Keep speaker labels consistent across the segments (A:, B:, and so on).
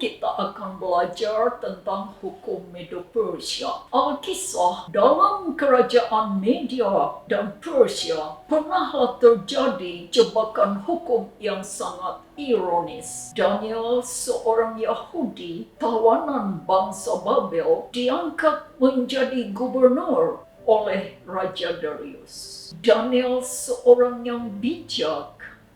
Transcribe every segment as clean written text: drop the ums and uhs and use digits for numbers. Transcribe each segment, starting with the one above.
A: kita akan belajar tentang hukum Medo-Persia. Alkisah dalam kerajaan Media dan Persia pernahlah terjadi jebakan hukum yang sangat ironis. Daniel, seorang Yahudi tawanan bangsa Babel, diangkat menjadi gubernur oleh Raja Darius. Daniel, seorang yang bijak,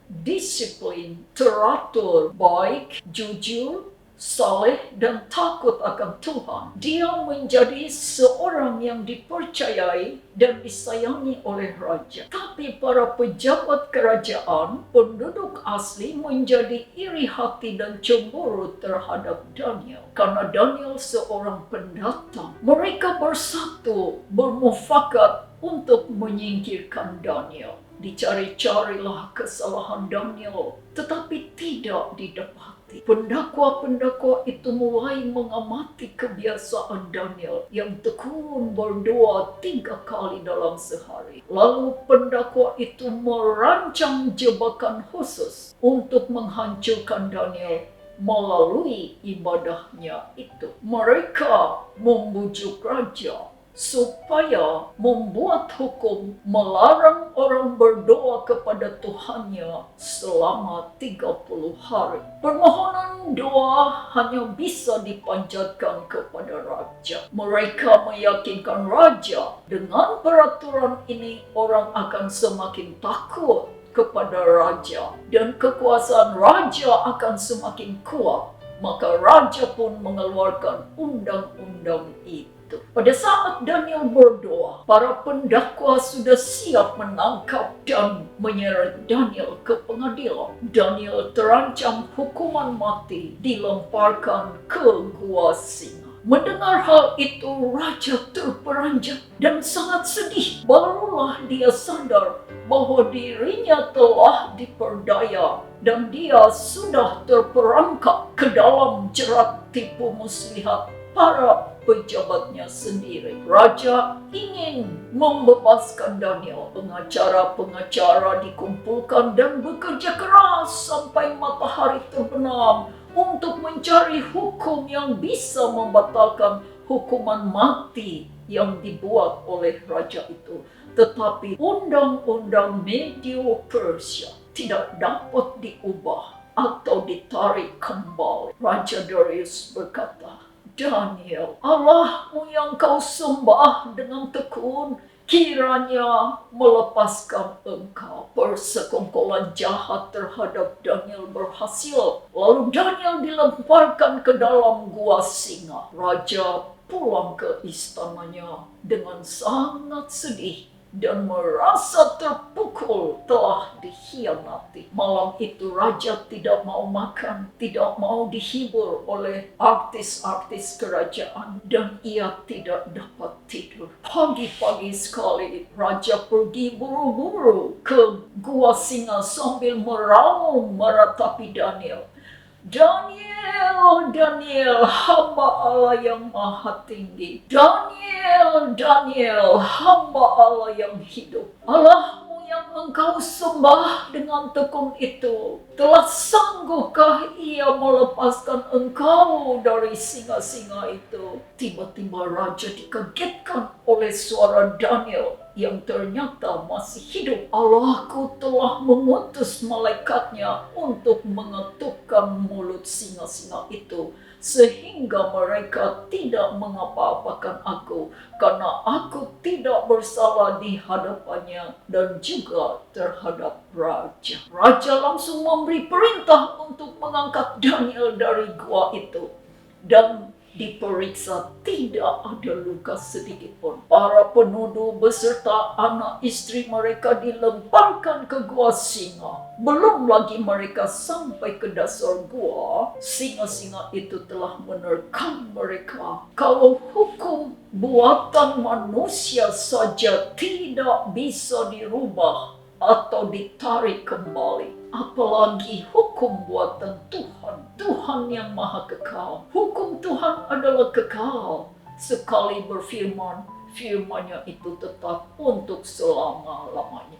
A: disiplin, teratur, baik, jujur, saleh, dan takut akan Tuhan. Dia menjadi seorang yang dipercayai dan disayangi oleh raja. Tapi para pejabat kerajaan, penduduk asli menjadi iri hati dan cemburu terhadap Daniel. Karena Daniel seorang pendatang, mereka bersatu, bermufakat untuk menyingkirkan Daniel. Dicari-carilah kesalahan Daniel, tetapi tidak didapati. Pendakwa-pendakwa itu mulai mengamati kebiasaan Daniel yang tekun berdoa 3 kali dalam sehari. Lalu pendakwa itu merancang jebakan khusus untuk menghancurkan Daniel melalui ibadahnya itu. Mereka membujuk raja supaya membuat hukum melarang orang berdoa kepada Tuhannya selama 30 hari. Permohonan doa hanya bisa dipanjatkan kepada raja. Mereka meyakinkan raja dengan peraturan ini orang akan semakin takut kepada raja dan kekuasaan raja akan semakin kuat. Maka raja pun mengeluarkan undang-undang itu. Pada saat Daniel berdoa, para pendakwa sudah siap menangkap dan menyeret Daniel ke pengadilan. Daniel terancam hukuman mati, dilemparkan ke gua singa. Mendengar hal itu, raja terperanjat dan sangat sedih. Barulah dia sadar bahwa dirinya telah diperdaya dan dia sudah terperangkap ke dalam jerat tipu muslihat para pejabatnya sendiri. Raja ingin membebaskan Daniel. Pengacara-pengacara dikumpulkan dan bekerja keras sampai matahari terbenam untuk mencari hukum yang bisa membatalkan hukuman mati yang dibuat oleh raja itu. Tetapi undang-undang Medo-Persia tidak dapat diubah atau ditarik kembali. Raja Darius berkata, Daniel, Allahmu yang kau sembah dengan tekun, kiranya melepaskan engkau. Persekongkolan jahat terhadap Daniel berhasil. Lalu Daniel dilemparkan ke dalam gua singa. Raja pulang ke istananya dengan sangat sedih dan merasa terpukul telah dikhianati. Malam itu raja tidak mau makan, tidak mau dihibur oleh artis-artis kerajaan, dan ia tidak dapat tidur. Pagi-pagi sekali raja pergi buru-buru ke gua singa sambil meraung meratapi Daniel. Daniel, Daniel, hamba Allah yang maha tinggi. Daniel, Daniel, hamba Allah yang hidup. Allahmu yang engkau sembah dengan tekun itu, telah sanggupkah ia melepaskan engkau dari singa-singa itu? Tiba-tiba raja dikagetkan oleh suara Daniel yang ternyata masih hidup. Allahku telah mengutus malaikatnya untuk mengetupkan mulut singa-singa itu, sehingga mereka tidak mengapa-apakan aku, karena aku tidak bersalah di hadapannya dan juga terhadap raja. Raja langsung memberi perintah untuk mengangkat Daniel dari gua itu, dan diperiksa, tidak ada luka sedikit pun. Para penuduh beserta anak istri mereka dilemparkan ke gua singa. Belum lagi mereka sampai ke dasar gua, singa-singa itu telah menerkam mereka. Kalau hukum buatan manusia saja tidak bisa dirubah atau ditarik kembali, apalagi hukum buatan Tuhan. Tuhan yang maha kekal. Hukum Tuhan adalah kekal. Sekali berfirman, firman-Nya itu tetap untuk selama-lamanya.